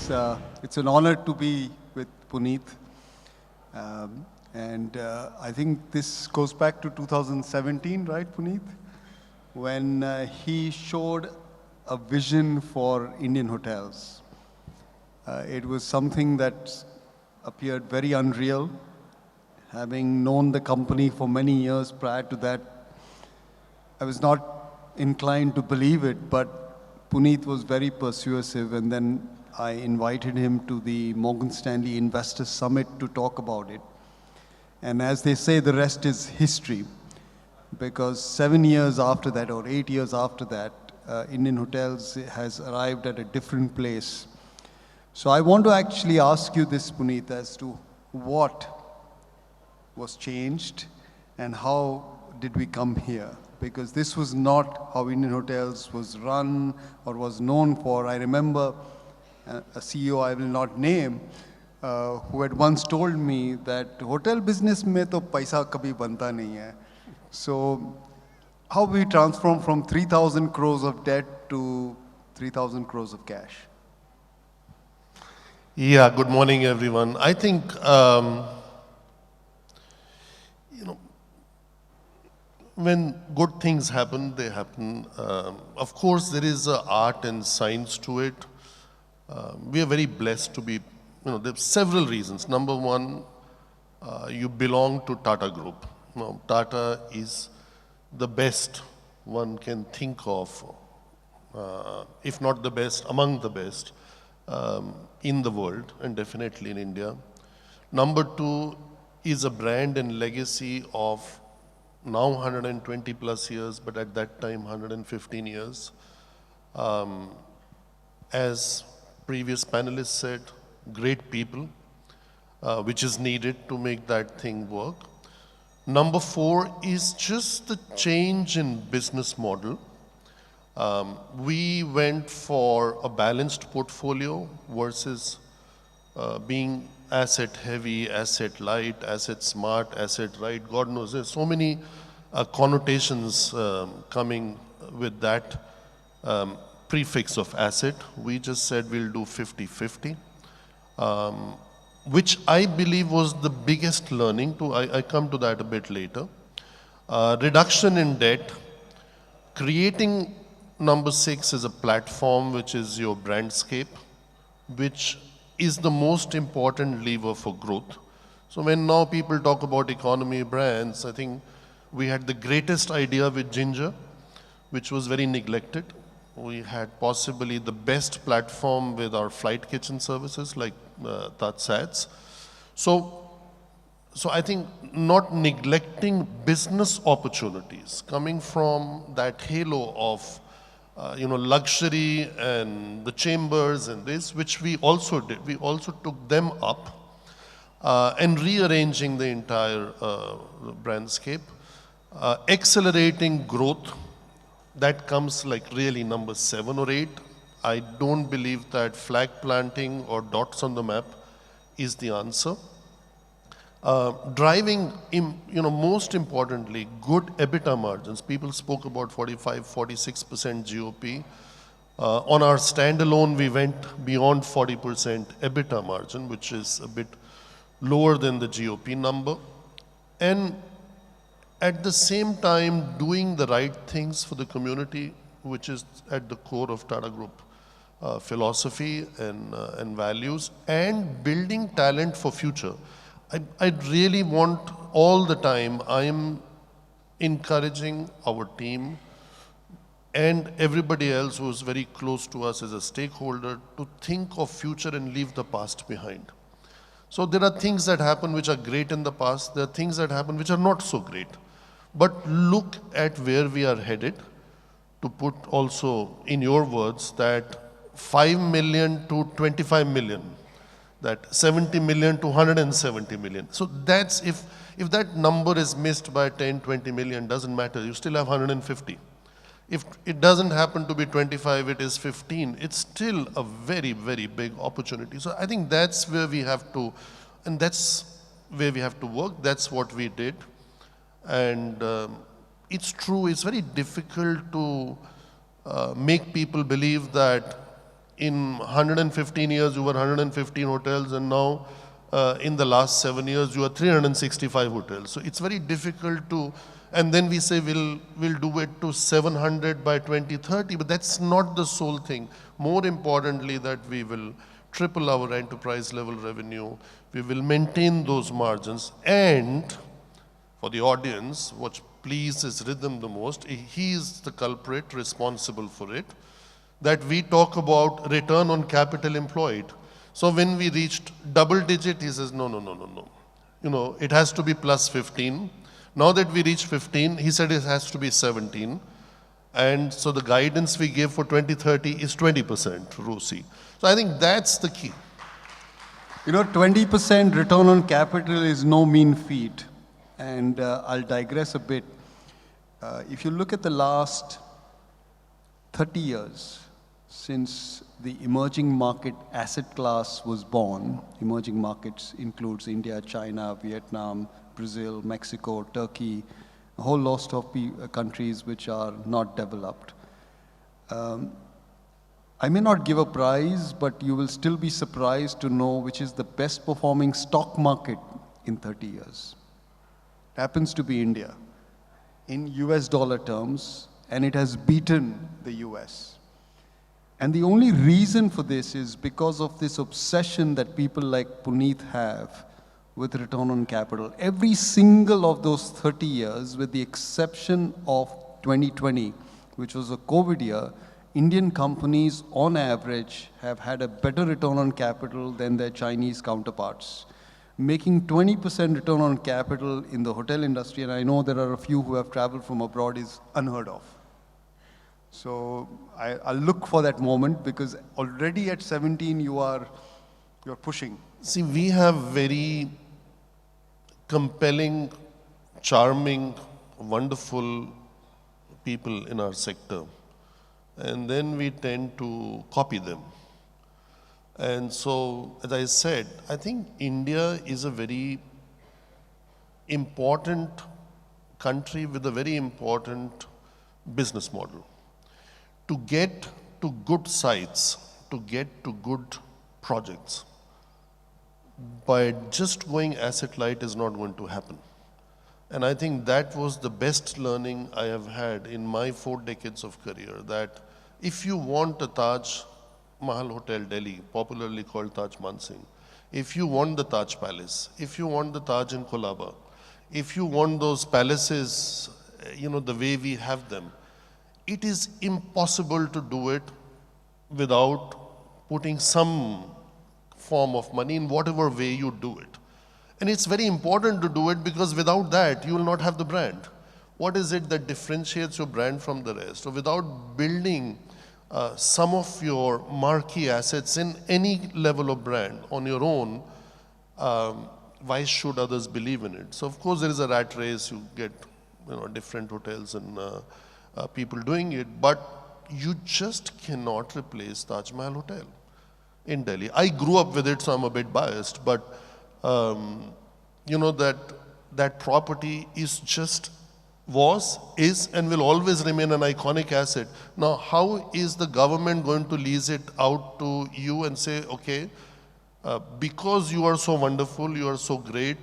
it's an honor to be with Puneet. I think this goes back to 2017, right, Puneet? When he showed a vision for Indian hotels. It was something that appeared very unreal. Having known the company for many years prior to that, I was not inclined to believe it, but Puneet was very persuasive, and then I invited him to the Morgan Stanley Investor Summit to talk about it. And as they say, the rest is history, because 7 years after that, or 8 years after that, Indian Hotels has arrived at a different place. So I want to actually ask you this, Puneet, as to what was changed and how did we come here? Because this was not how Indian Hotels was run or was known for. I remember a CEO I will not name, who had once told me that hotel business mein to paisa kabhi banta nahi hai. So how we transform from 3,000 crores of debt to 3,000 crores of cash? Yeah, good morning, everyone. I think, when good things happen, they happen. Of course, there is art and science to it. We are very blessed to be, there are several reasons. Number one, you belong to Tata Group. Tata is the best one can think of, if not the best, among the best in the world, and definitely in India. Number two is a brand and legacy of now 120 plus years, but at that time 115 years. As previous panelists said, great people, which is needed to make that thing work. Number four is just the change in business model. We went for a balanced portfolio versus being asset heavy, asset light, asset smart, asset right. God knows, there's so many connotations coming with that prefix of asset. We just said we'll do 50-50, which I believe was the biggest learning. I come to that a bit later. Reduction in debt, creating number 6 is a platform which is your brandscape, which is the most important lever for growth. So when now people talk about economy brands, I think we had the greatest idea with Ginger, which was very neglected. We had possibly the best platform with our flight kitchen services like TajSATS. So I think not neglecting business opportunities coming from that halo of luxury and the chambers and this, which we also did. We also took them up and rearranging the entire brandscape, accelerating growth. That comes like really number 7 or 8. I don't believe that flag planting or dots on the map is the answer. Driving, most importantly, good EBITDA margins. People spoke about 45-46% GOP. On our standalone, we went beyond 40% EBITDA margin, which is a bit lower than the GOP number. And at the same time, doing the right things for the community, which is at the core of Tata Group philosophy and values, and building talent for future. I really want all the time, I am encouraging our team and everybody else who is very close to us as a stakeholder to think of future and leave the past behind. So there are things that happen which are great in the past, there are things that happen which are not so great. But look at where we are headed, to put also in your words that 5 million to 25 million, that 70 million to 170 million. So that's, if that number is missed by 10, 20 million, doesn't matter, you still have 150. If it doesn't happen to be 25, it is 15, it's still a very, very big opportunity. So I think that's where we have to, and that's where we have to work, that's what we did. And it's true, it's very difficult to make people believe that in 115 years, you were 115 hotels, and now in the last 7 years, you are 365 hotels. So it's very difficult to, and then we say we'll do it to 700 by 2030, but that's not the sole thing. More importantly, that we will triple our enterprise level revenue, we will maintain those margins, and for the audience, what pleases Ridham the most, he is the culprit responsible for it, that we talk about return on capital employed. So when we reached double digit, he says, no. You know, it has to be plus 15. Now that we reached 15, he said it has to be 17. And so the guidance we gave for 2030 is 20% ROCE. So I think that's the key. You know, 20% return on capital is no mean feat. And I'll digress a bit. If you look at the last 30 years since the emerging market asset class was born, emerging markets includes India, China, Vietnam, Brazil, Mexico, Turkey, a whole host of countries which are not developed. I may not give a prize, but you will still be surprised to know which is the best performing stock market in 30 years. It happens to be India in US dollar terms, and it has beaten the US. And the only reason for this is because of this obsession that people like Puneet have with return on capital. Every single of those 30 years, with the exception of 2020, which was a COVID year, Indian companies on average have had a better return on capital than their Chinese counterparts. Making 20% return on capital in the hotel industry, and I know there are a few who have traveled from abroad, is unheard of. So I'll look for that moment, because already at 17 you're pushing. See, we have very compelling, charming, wonderful people in our sector, and then we tend to copy them. And so, as I said, I think India is a very important country with a very important business model. To get to good sites, to get to good projects, by just going asset light is not going to happen. And I think that was the best learning I have had in my 4 decades of career, that if you want a Taj Mahal Hotel Delhi, popularly called Taj Mansingh, if you want the Taj Palace, if you want the Taj in Colaba, if you want those palaces, you know, the way we have them, it is impossible to do it without putting some form of money in whatever way you do it. And it's very important to do it, because without that, you will not have the brand. What is it that differentiates your brand from the rest? So without building some of your marquee assets in any level of brand on your own, why should others believe in it? So of course there is a rat race, you get different hotels and people doing it, but you just cannot replace Taj Mahal Hotel in Delhi. I grew up with it, so I'm a bit biased, but that property is just, is and will always remain an iconic asset. Now, how is the government going to lease it out to you and say, okay, because you are so wonderful, you are so great,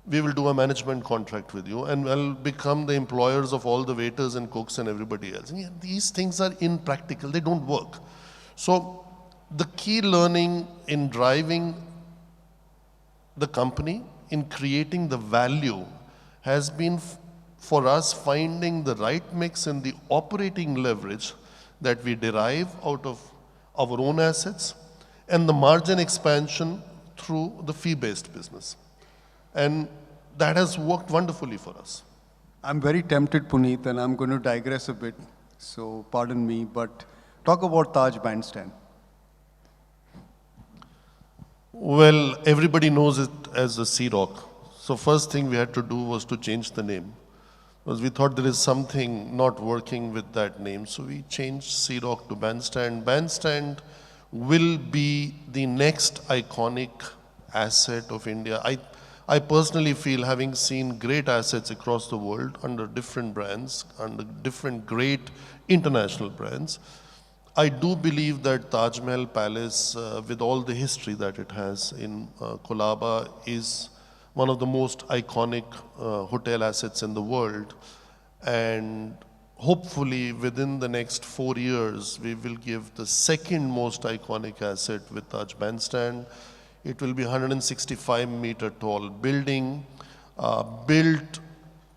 we will do a management contract with you and we'll become the employers of all the waiters and cooks and everybody else. And these things are impractical, they don't work. So the key learning in driving the company, in creating the value, has been for us finding the right mix and the operating leverage that we derive out of our own assets and the margin expansion through the fee-based business. And that has worked wonderfully for us. I'm very tempted, Puneet, and I'm going to digress a bit, so pardon me, but talk about Taj Bandstand. Well, everybody knows it as the Sea Rock. So first thing we had to do was to change the name, because we thought there is something not working with that name. So we changed Sea Rock to Bandstand. Bandstand will be the next iconic asset of India. I personally feel, having seen great assets across the world under different brands, under different great international brands, I do believe that Taj Mahal Palace, with all the history that it has in Colaba, is one of the most iconic hotel assets in the world. And hopefully within the next 4 years, we will give the second most iconic asset with Taj Bandstand. It will be 165-meter tall building, built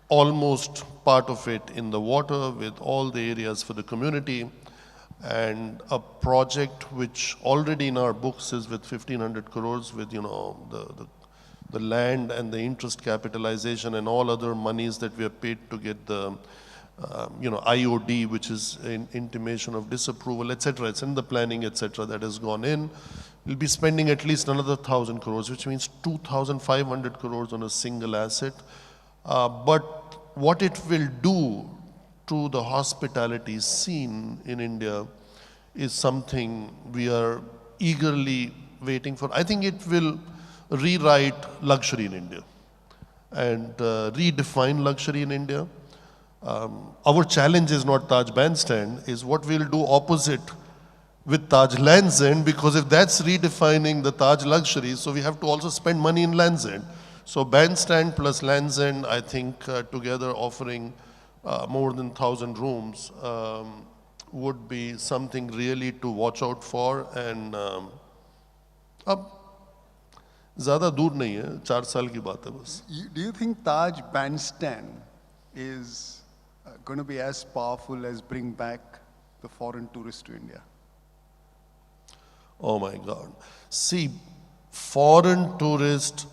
almost part of it in the water with all the areas for the community, and a project which already in our books is with 1,500 crores with, the land and the interest capitalization and all other monies that we have paid to get the, IOD, which is an intimation of disapproval, etc. It's in the planning, etc. that has gone in. We'll be spending at least another 1,000 crores, which means 2,500 crores on a single asset. But what it will do to the hospitality scene in India is something we are eagerly waiting for. I think it will rewrite luxury in India and redefine luxury in India. Our challenge is not Taj Bandstand, is what we'll do opposite with Taj Land's End, because if that's redefining the Taj luxury, so we have to also spend money in Land's End. So Bandstand plus Land's End, I think together offering more than 1,000 rooms would be something really to watch out for. And अब ज़्यादा दूर नहीं है, 4 साल की बात है बस. Do you think Taj Bandstand is going to be as powerful as bring back the foreign tourists to India? Oh my God. See, foreign tourist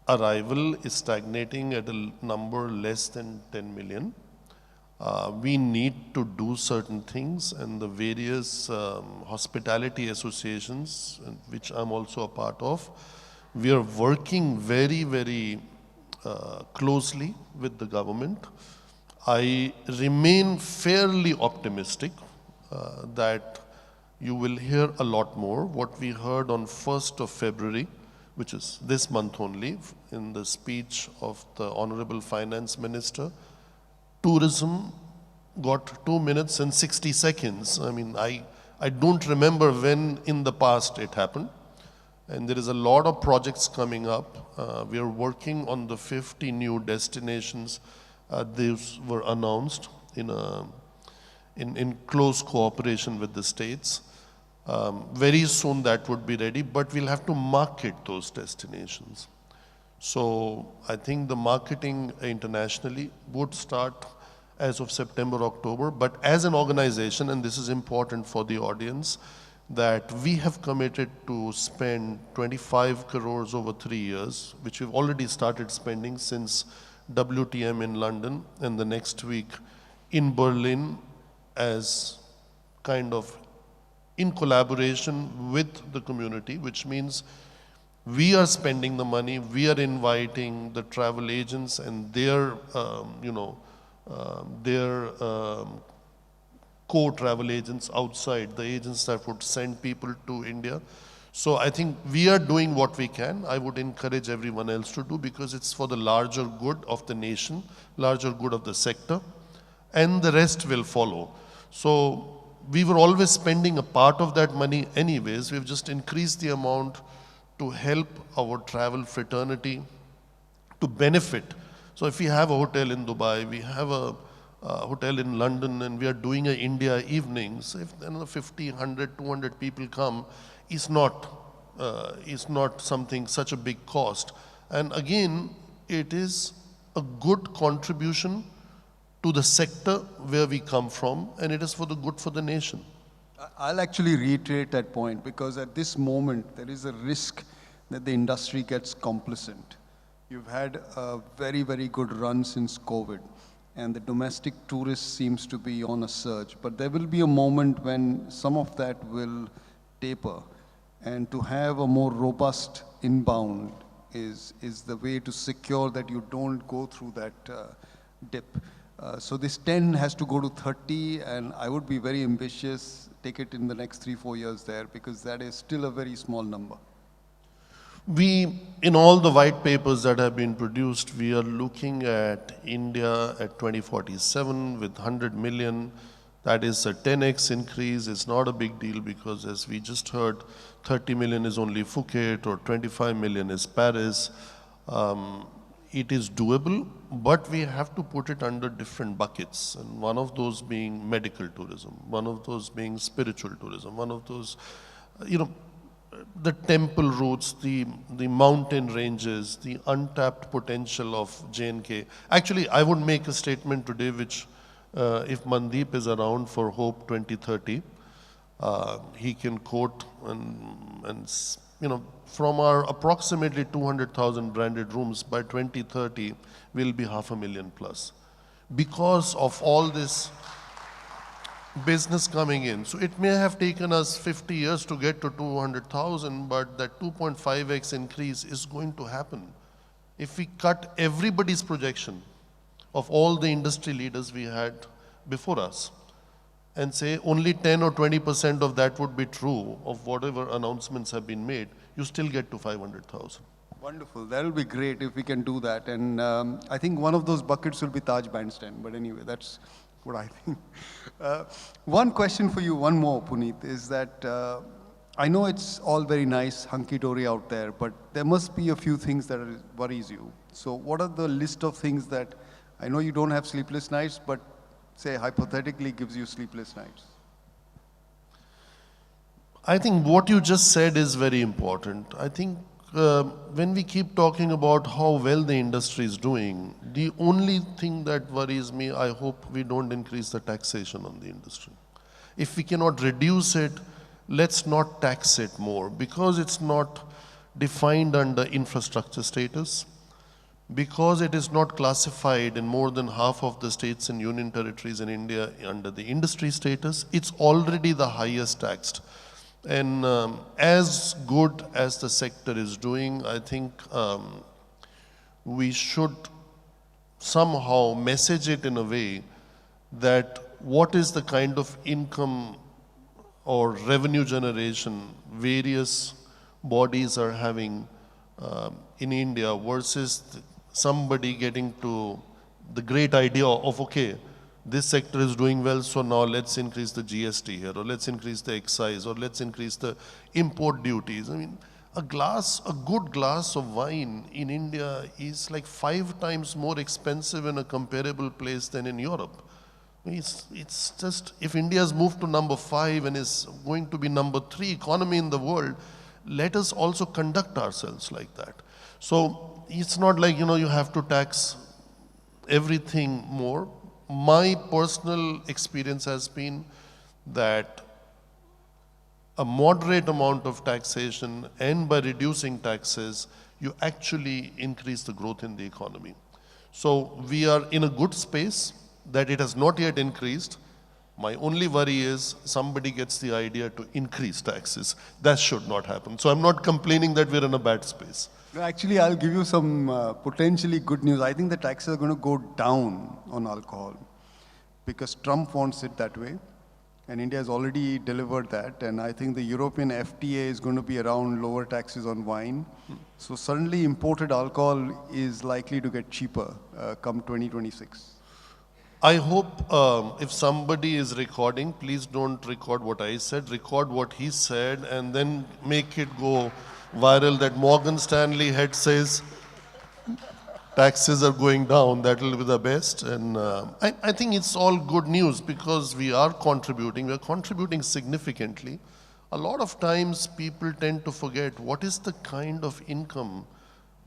arrival is stagnating at a number less than 10 million. We need to do certain things, and the various hospitality associations, which I'm also a part of, we are working very, very closely with the government. I remain fairly optimistic that you will hear a lot more. What we heard on 1st of February, which is this month only, in the speech of the Honorable Finance Minister, tourism got 2 minutes and 60 seconds. I mean, I don't remember when in the past it happened. And there is a lot of projects coming up. We are working on the 50 new destinations. These were announced in close cooperation with the states. Very soon that would be ready, but we'll have to market those destinations. So I think the marketing internationally would start as of September, October, but as an organization, and this is important for the audience, that we have committed to spend 25 crores over 3 years, which we've already started spending since WTM in London, and the next week in Berlin, as kind of in collaboration with the community, which means we are spending the money, we are inviting the travel agents and their, co-travel agents outside, the agents that would send people to India. So I think we are doing what we can. I would encourage everyone else to do, because it's for the larger good of the nation, larger good of the sector, and the rest will follow. So we were always spending a part of that money anyways. We've just increased the amount to help our travel fraternity to benefit. So if we have a hotel in Dubai, we have a hotel in London, and we are doing a India evenings, if another 50, 100, 200 people come, is not something such a big cost. And again, it is a good contribution to the sector where we come from, and it is for the good for the nation. I'll actually reiterate that point, because at this moment, there is a risk that the industry gets complacent. You've had a very, very good run since COVID, and the domestic tourist seems to be on a surge. But there will be a moment when some of that will taper, and to have a more robust inbound is the way to secure that you don't go through that dip. So this 10 has to go to 30, and I would be very ambitious, take it in the next 3-4 years there, because that is still a very small number. We, in all the white papers that have been produced, we are looking at India at 2047 with 100 million, That is a 10x increase. It's not a big deal because, as we just heard, 30 million is only Phuket or 25 million is Paris. It is doable, but we have to put it under different buckets. And one of those being medical tourism, one of those being spiritual tourism, one of those, the temple routes, the mountain ranges, the untapped potential of J&K. Actually, I would make a statement today which, if Mandeep is around for Hope 2030, he can quote and from our approximately 200,000 branded rooms by 2030, we'll be 500,000 plus. Because of all this business coming in. So it may have taken us 50 years to get to 200,000, but that 2.5x increase is going to happen. If we cut everybody's projection of all the industry leaders we had before us and say only 10 or 20% of that would be true of whatever announcements have been made, you still get to 500,000. Wonderful. That will be great if we can do that. And I think one of those buckets will be Taj Bandstand. But anyway, that's what I think. One question for you, one more, Puneet, is that I know it's all very nice, hunky-dory out there, but there must be a few things that worries you. So what are the list of things that, I know you don't have sleepless nights, but say hypothetically gives you sleepless nights? I think what you just said is very important. I think when we keep talking about how well the industry is doing, the only thing that worries me, I hope we don't increase the taxation on the industry. If we cannot reduce it, let's not tax it more, because it's not defined under infrastructure status, because it is not classified in more than half of the states and union territories in India under the industry status. It's already the highest taxed. And as good as the sector is doing, I think we should somehow message it in a way that what is the kind of income or revenue generation various bodies are having in India versus somebody getting to the great idea of, okay, this sector is doing well, so now let's increase the GST here, or let's increase the excise, or let's increase the import duties. I mean, a good glass of wine in India is like 5 times more expensive in a comparable place than in Europe. It's just, if India's moved to number 5 and is going to be number 3 economy in the world, let us also conduct ourselves like that. So it's not like, you have to tax everything more. My personal experience has been that a moderate amount of taxation, and by reducing taxes, you actually increase the growth in the economy. So we are in a good space that it has not yet increased. My only worry is somebody gets the idea to increase taxes. That should not happen. So I'm not complaining that we're in a bad space. No, actually, I'll give you some potentially good news. I think the taxes are going to go down on alcohol because Trump wants it that way. And India has already delivered that. And I think the European FTA is going to be around lower taxes on wine. So suddenly imported alcohol is likely to get cheaper come 2026. I hope if somebody is recording, please don't record what I said, record what he said, and then make it go viral that Morgan Stanley head says taxes are going down. That will be the best. And I think it's all good news because we are contributing significantly. A lot of times people tend to forget what is the kind of income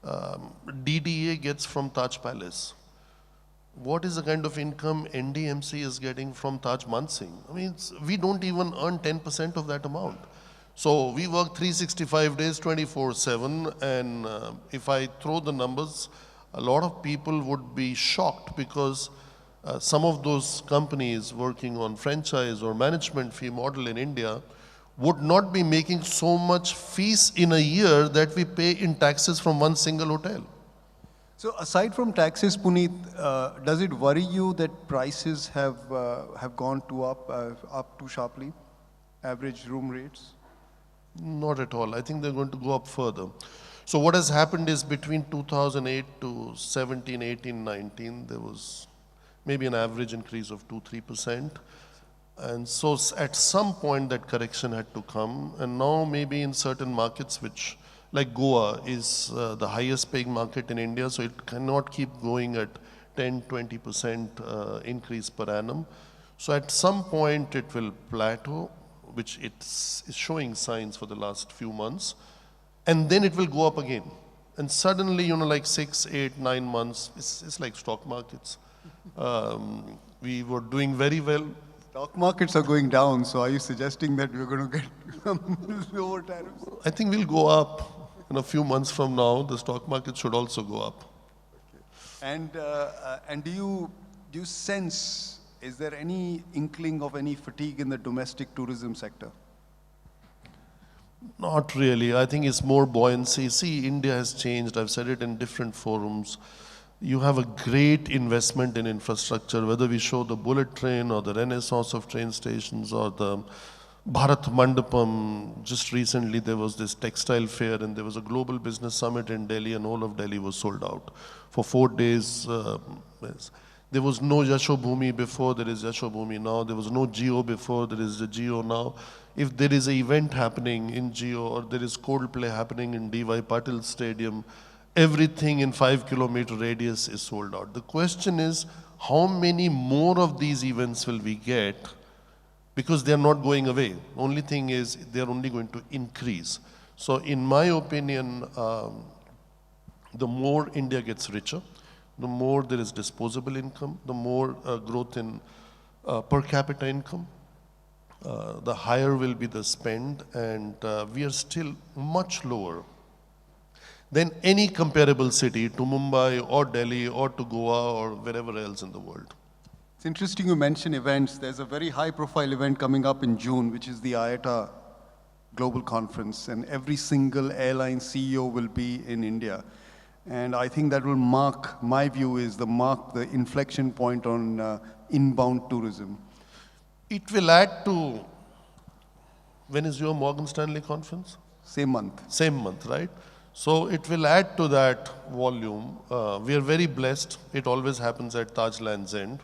DDA gets from Taj Palace. What is the kind of income NDMC is getting from Taj Mansingh? I mean, we don't even earn 10% of that amount. So we work 365 days, 24/7, and if I throw the numbers, a lot of people would be shocked because some of those companies working on franchise or management fee model in India would not be making so much fees in a year that we pay in taxes from one single hotel. So aside from taxes, Puneet, does it worry you that prices have gone up too sharply, average room rates? Not at all. I think they're going to go up further. So what has happened is between 2008 to 17, 18, 19, there was maybe an average increase of 2-3%. And so at some point that correction had to come, and now maybe in certain markets which, like Goa is the highest paying market in India, so it cannot keep going at 10-20% increase per annum. So at some point it will plateau, which it's showing signs for the last few months, and then it will go up again. And suddenly, like 6, 8, 9 months, it's like stock markets. We were doing very well. Stock markets are going down, so are you suggesting that we're going to get lower tariffs? I think we'll go up in a few months from now. The stock market should also go up. And do you sense, is there any inkling of any fatigue in the domestic tourism sector? Not really. I think it's more buoyancy. See, India has changed. I've said it in different forums. You have a great investment in infrastructure, whether we show the bullet train or the renaissance of train stations or the Bharat Mandapam. Just recently there was this textile fair and there was a global business summit in Delhi and all of Delhi was sold out. For 4 days, there was no Yashobhumi before, there is Yashobhumi now. There was no Geo before, there is the Geo now. If there is an event happening in Geo or there is Coldplay happening in D.Y. Patil Stadium, everything in 5-kilometer radius is sold out. The question is, how many more of these events will we get? Because they're not going away. Only thing is, they're only going to increase. So in my opinion, the more India gets richer, the more there is disposable income, the more growth in per capita income, the higher will be the spend, and we are still much lower than any comparable city to Mumbai or Delhi or to Goa or wherever else in the world. It's interesting you mention events. There's a very high-profile event coming up in June, which is the IATA Global Conference, and every single airline CEO will be in India. And I think that will mark, my view is, the inflection point on inbound tourism. It will add to, when is your Morgan Stanley conference? Same month. Same month, right? So it will add to that volume. We are very blessed. It always happens at Taj Lands End.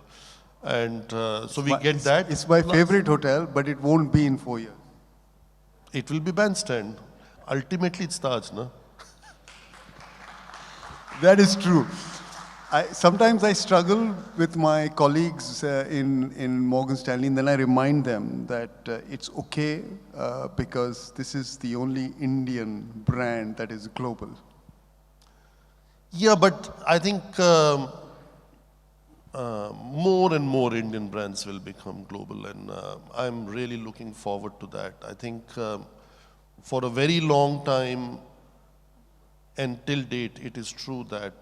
And so we get that. It's my favorite hotel, but it won't be in 4 years. It will be bandstand. Ultimately, it's Taj, no? That is true. Sometimes I struggle with my colleagues in Morgan Stanley, and then I remind them that it's okay because this is the only Indian brand that is global. Yeah, but I think more and more Indian brands will become global, and I'm really looking forward to that. I think for a very long time, and till date, it is true that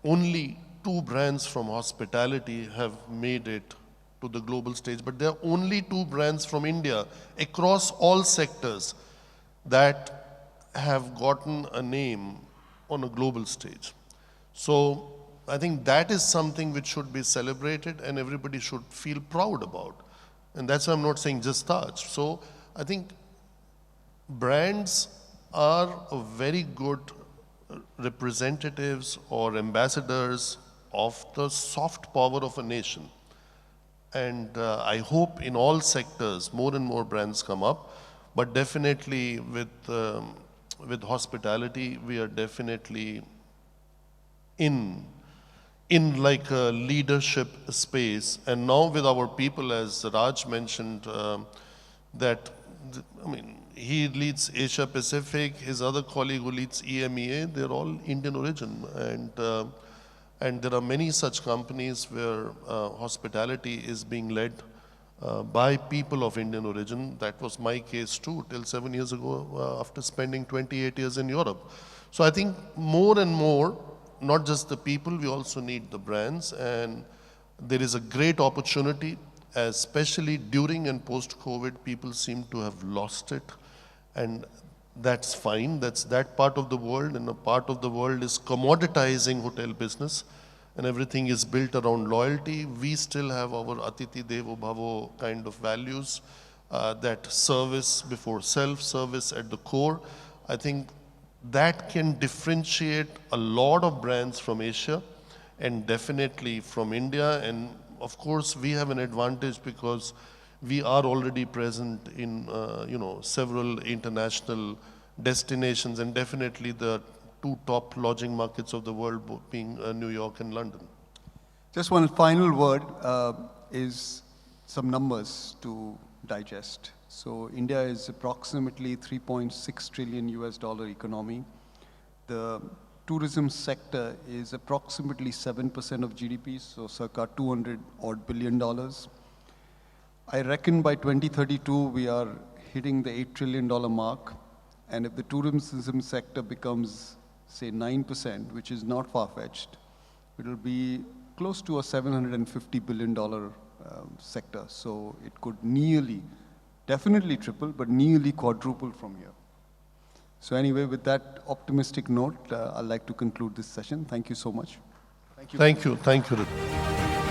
only 2 brands from hospitality have made it to the global stage, but there are only 2 brands from India across all sectors that have gotten a name on a global stage. So I think that is something which should be celebrated and everybody should feel proud about. And that's why I'm not saying just Taj. So I think brands are a very good representatives or ambassadors of the soft power of a nation. And I hope in all sectors more and more brands come up, but definitely with hospitality, we are definitely in like a leadership space. And now with our people, as Raj mentioned, he leads Asia Pacific, his other colleague who leads EMEA, they're all Indian origin. And there are many such companies where hospitality is being led by people of Indian origin. That was my case too, till 7 years ago, after spending 28 years in Europe. So I think more and more, not just the people, we also need the brands. And there is a great opportunity, especially during and post-COVID, people seem to have lost it. And that's fine, that's that part of the world, and a part of the world is commoditizing hotel business, and everything is built around loyalty. We still have our Atiti Devo Bhavo kind of values, that service before self, service at the core. I think that can differentiate a lot of brands from Asia, and definitely from India, and of course, we have an advantage because we are already present in, several international destinations, and definitely the two top lodging markets of the world, both being New York and London. Just one final word is some numbers to digest. So India is approximately 3.6 trillion US dollar economy. The tourism sector is approximately 7% of GDP, so circa $200 odd billion. I reckon by 2032 we are hitting the $8 trillion mark, and if the tourism sector becomes, say, 9%, which is not far-fetched, it will be close to a $750 billion sector. So it could nearly, definitely triple, but nearly quadruple from here. So anyway, with that optimistic note, I'd like to conclude this session. Thank you so much. Thank you. Thank you, Ridham.